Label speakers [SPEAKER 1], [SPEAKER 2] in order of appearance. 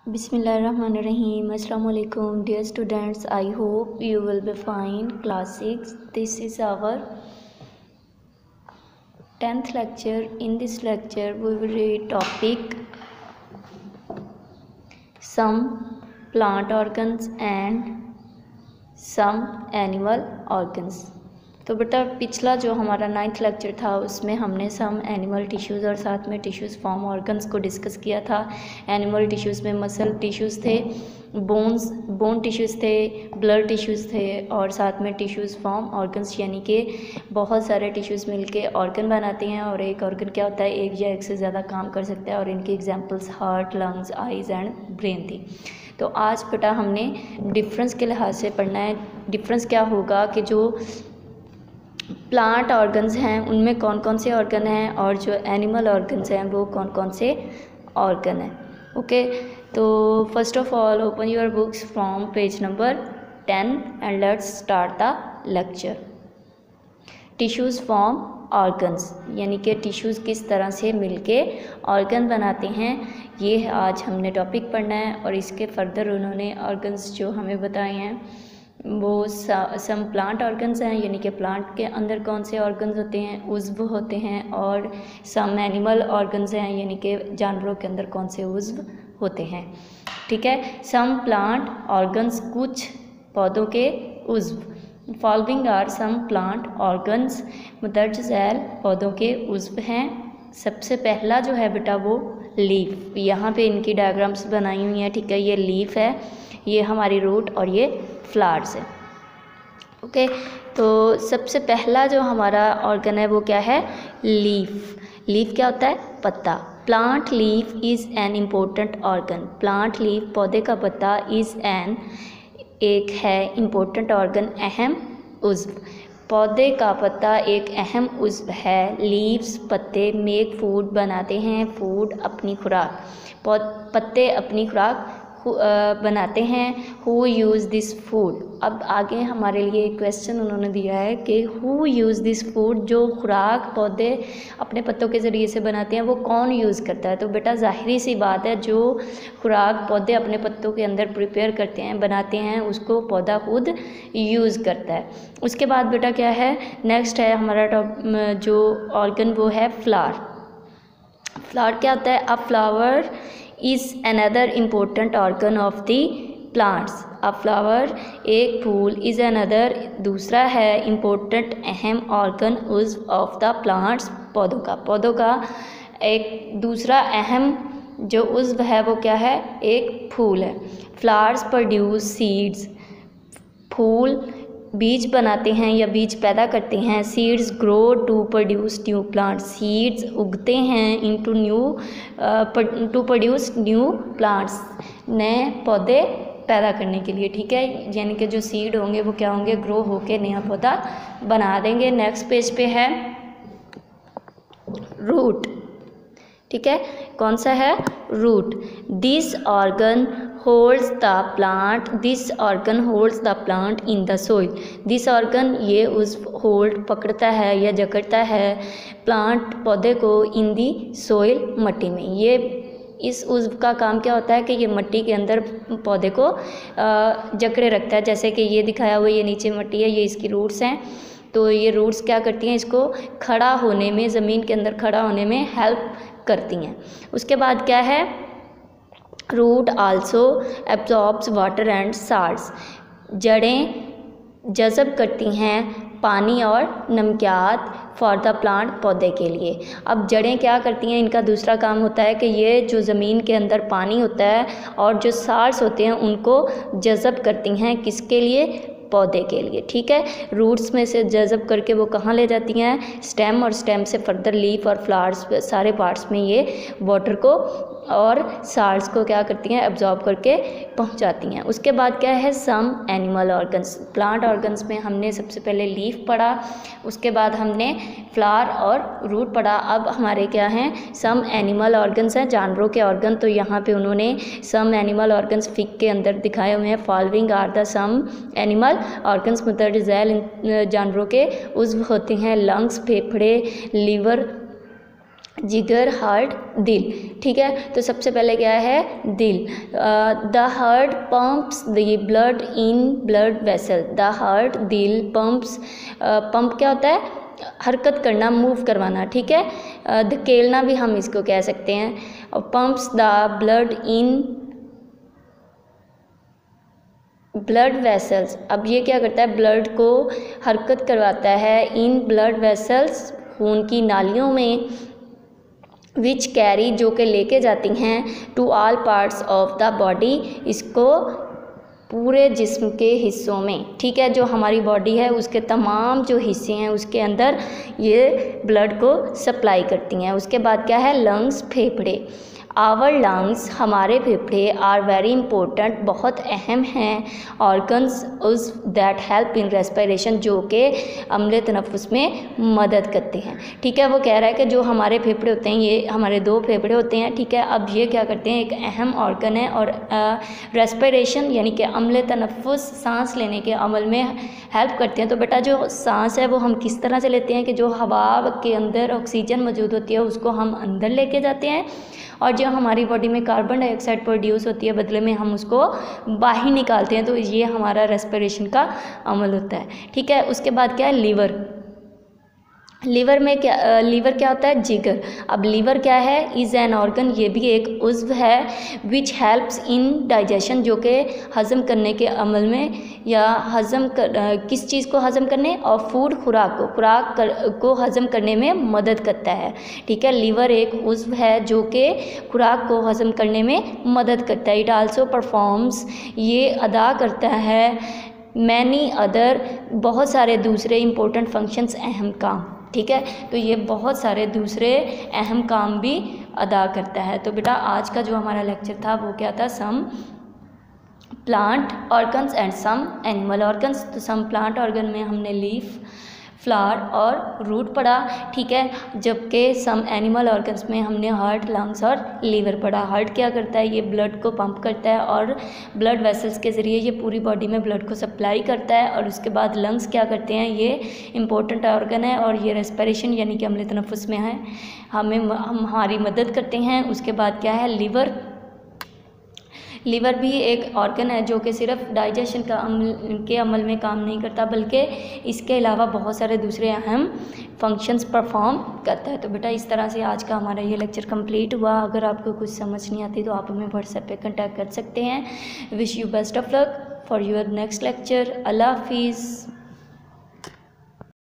[SPEAKER 1] Bismillahirrahmanirrahim. Assalamu alaikum dear students. I hope you will be fine. Class 6. This is our 10th lecture. In this lecture we will read topic some plant organs and some animal organs. तो बेटा पिछला जो हमारा 9th lecture था उसमें हमने some animal tissues और साथ में टिश्यूज़ फॉर्म ऑर्गन्स को डिस्कस किया था। एनिमल टिश्यूज़ में मसल टिश्यूज़ थे, बोन टिश्यूज़ थे, ब्लड टिश्यूज़ थे और साथ में टिश्यूज़ फॉर्म ऑर्गन्स, यानी कि बहुत सारे टिश्यूज़ मिलके ऑर्गन बनाते हैं और एक ऑर्गन क्या होता है, एक या एक से ज़्यादा काम कर सकता है और इनकी examples heart, lungs, eyes and brain थी। तो आज बेटा हमने डिफरेंस के लिहाज से पढ़ना है। डिफरेंस क्या होगा कि जो प्लांट ऑर्गन्स हैं उनमें कौन कौन से ऑर्गन हैं और जो एनिमल ऑर्गन्स हैं वो कौन कौन से ऑर्गन हैं। ओके, तो first of all open your books from page number 10 and let's start the lecture. Tissues form organs, यानी कि टिश्यूज़ किस तरह से मिलके ऑर्गन बनाते हैं, ये आज हमने टॉपिक पढ़ना है। और इसके फर्दर उन्होंने ऑर्गन्स जो हमें बताए हैं वो सम प्लांट ऑर्गन्स हैं, यानी कि प्लांट के अंदर कौन से ऑर्गन्स होते हैं, उज़्व होते हैं। और सम एनिमल ऑर्गन्स हैं, यानी कि जानवरों के अंदर कौन से उज़्व होते हैं। ठीक है, सम प्लांट ऑर्गन्स, कुछ पौधों के उज़्व। Following are some plant organs, मुंदरज झैल पौधों के उज़्व हैं। सबसे पहला जो है बेटा वो लीफ, यहाँ पे इनकी डायग्राम्स बनाई हुई हैं। ठीक है, ये लीफ है, ये हमारी रूट और ये फ्लावर्स है। ओके, तो सबसे पहला जो हमारा ऑर्गन है वो क्या है, लीफ। लीफ क्या होता है, पत्ता। Plant leaf is an important organ. Plant leaf पौधे का पत्ता इज़ एन एक है इम्पोर्टेंट ऑर्गन, अहम उज़्व। पौधे का पत्ता एक अहम उज़्व है। लीव्स पत्ते मेक फूड बनाते हैं, फूड अपनी खुराक। पत्ते अपनी खुराक बनाते हैं। हु यूज़ दिस फूड, अब आगे हमारे लिए एक क्वेश्चन उन्होंने दिया है कि हु यूज़ दिस फूड, जो खुराक पौधे अपने पत्तों के ज़रिए से बनाते हैं वो कौन यूज़ करता है। तो बेटा जाहिर सी बात है, जो खुराक पौधे अपने पत्तों के अंदर प्रिपेयर करते हैं, बनाते हैं, उसको पौधा खुद यूज़ करता है। उसके बाद बेटा क्या है, नेक्स्ट है हमारा जो ऑर्गन वो है फ्लावर। फ्लावर क्या होता है, अ flower is another important organ of the plants. A flower एक फूल, इज़ अनदर दूसरा है, इम्पोर्टेंट अहम ऑर्गन उज़्व ऑफ द प्लांट्स पौधों का एक दूसरा अहम जो उज़्व है वो क्या है, एक फूल है। फ्लावर्स प्रोड्यूस सीड्स, फूल बीज बनाते हैं या बीज पैदा करते हैं। Seeds grow to produce new plants, seeds उगते हैं into to produce new plants, नए पौधे पैदा करने के लिए। ठीक है, यानी कि जो सीड होंगे वो क्या होंगे, ग्रो होके नया पौधा बना देंगे। नेक्स्ट पेज पे है रूट। ठीक है, कौन सा है, root. This organ holds the plant, this organ holds the plant in the soil. This organ ये उस होल्ड पकड़ता है या जकड़ता है प्लांट पौधे को इन दी सोइल, मट्टी में। ये इस उज़्व का काम क्या होता है कि ये मिट्टी के अंदर पौधे को जकड़े रखता है। जैसे कि ये दिखाया हुआ, ये नीचे मिट्टी है, ये इसकी रूट्स हैं। तो ये रूट्स क्या करती हैं, इसको खड़ा होने में, ज़मीन के अंदर खड़ा होने में हेल्प करती हैं। उसके बाद क्या है, root also absorbs water and salts. जड़ें जज़ब करती हैं पानी और नमकियात फॉर द प्लांट, पौधे के लिए। अब जड़ें क्या करती हैं, इनका दूसरा काम होता है कि ये जो ज़मीन के अंदर पानी होता है और जो साल्ट्स होते हैं उनको जज़ब करती हैं, किसके लिए, पौधे के लिए। ठीक है, रूट्स में से जज़ब करके वो कहाँ ले जाती हैं, स्टेम, और स्टेम से फर्दर लीफ और फ्लावर्स, सारे पार्ट्स में ये वाटर को और साल्ट्स को क्या करती हैं, एब्जॉर्ब करके पहुंचाती हैं। उसके बाद क्या है, some animal organs. Plant organs में हमने सबसे पहले लीफ पढ़ा, उसके बाद हमने फ्लावर और रूट पढ़ा। अब हमारे क्या हैं, सम एनिमल ऑर्गन्स हैं, जानवरों के ऑर्गन। तो यहाँ पे उन्होंने सम एनिमल ऑर्गन्स फिग के अंदर दिखाए हुए हैं। Following are the some animal organs, मुंदरज झैल जानवरों के उज़्व होते हैं। लंग्स फेफड़े, लीवर जिगर, हार्ट, दिल। ठीक है, तो सबसे पहले क्या है, दिल। The heart pumps the blood in blood vessel. The heart, दिल, पंप्स, पंप क्या होता है, हरकत करना, मूव करवाना। ठीक है, धकेलना भी हम इसको कह सकते हैं। और pumps the blood in blood vessels, अब ये क्या करता है, ब्लड को हरकत करवाता है इन ब्लड वेसल्स, खून की नालियों में, विच कैरी, जो कि लेके जाती हैं, to all parts of the body, इसको पूरे जिस्म के हिस्सों में। ठीक है, जो हमारी बॉडी है उसके तमाम जो हिस्से हैं उसके अंदर ये ब्लड को सप्लाई करती हैं। उसके बाद क्या है, लंग्स, फेफड़े। आवर लंग्स, हमारे फेफड़े, आर वेरी इंपॉर्टेंट, बहुत अहम हैं, ऑर्गन्स उस दैट हेल्प इन रेस्पिरेशन, जो कि अम्ल तनफ़ुस में मदद करते हैं। ठीक है, वो कह रहा है कि जो हमारे फेफड़े होते हैं, ये हमारे 2 फेफड़े होते हैं। ठीक है, अब ये क्या करते हैं, एक अहम ऑर्गन है और रेस्पिरेशन यानी कि अम्ल तनफ़ुस, सांस लेने के अमल में हेल्प करते हैं। तो बेटा जो सांस है वो हम किस तरह से लेते हैं कि जो हवा के अंदर ऑक्सीजन मौजूद होती है उसको हम अंदर लेके जाते हैं, और जो हमारी बॉडी में कार्बन डाइऑक्साइड प्रोड्यूस होती है बदले में हम उसको बाहर निकालते हैं। तो ये हमारा रेस्पिरेशन का अमल होता है। ठीक है, उसके बाद क्या है, लीवर। लीवर में क्या, लीवर क्या होता है, जिगर। अब लीवर क्या है, इज़ एन ऑर्गन, ये भी एक उज़्व है, विच हेल्प्स इन डाइजेशन, जो कि हज़म करने के अमल में या हज़म कर, किस चीज़ को हज़म करने, और फूड, खुराक को हज़म करने में मदद करता है। ठीक है, लीवर एक उज़्व है जो कि खुराक को हज़म करने में मदद करता है। इट आल्सो परफॉर्म्स, ये अदा करता है, मैनी अदर, बहुत सारे दूसरे इंपॉर्टेंट फंक्शंस, अहम काम। ठीक है, तो ये बहुत सारे दूसरे अहम काम भी अदा करता है। तो बेटा आज का जो हमारा लेक्चर था वो क्या था, some plant organs and some animal organs. तो सम प्लांट ऑर्गन में हमने लीफ, फ्लावर और रूट पढ़ा। ठीक है, जबकि सम एनिमल ऑर्गन्स में हमने हार्ट, लंग्स और लीवर पढ़ा। हार्ट क्या करता है, ये ब्लड को पंप करता है और ब्लड वेसल्स के ज़रिए ये पूरी बॉडी में ब्लड को सप्लाई करता है। और उसके बाद लंग्स क्या करते हैं, ये इंपॉर्टेंट ऑर्गन है और ये रेस्पिरेशन यानी कि अम्ल तनफ़ुस में है, हमारी मदद करते हैं। उसके बाद क्या है, लीवर। लीवर भी एक ऑर्गन है जो कि सिर्फ डाइजेशन के अमल में काम नहीं करता बल्कि इसके अलावा बहुत सारे दूसरे अहम फंक्शंस परफॉर्म करता है। तो बेटा इस तरह से आज का हमारा ये लेक्चर कंप्लीट हुआ। अगर आपको कुछ समझ नहीं आती तो आप हमें व्हाट्सएप पे कांटेक्ट कर सकते हैं। Wish you best of luck for your next lecture. अल्लाह हाफिज़।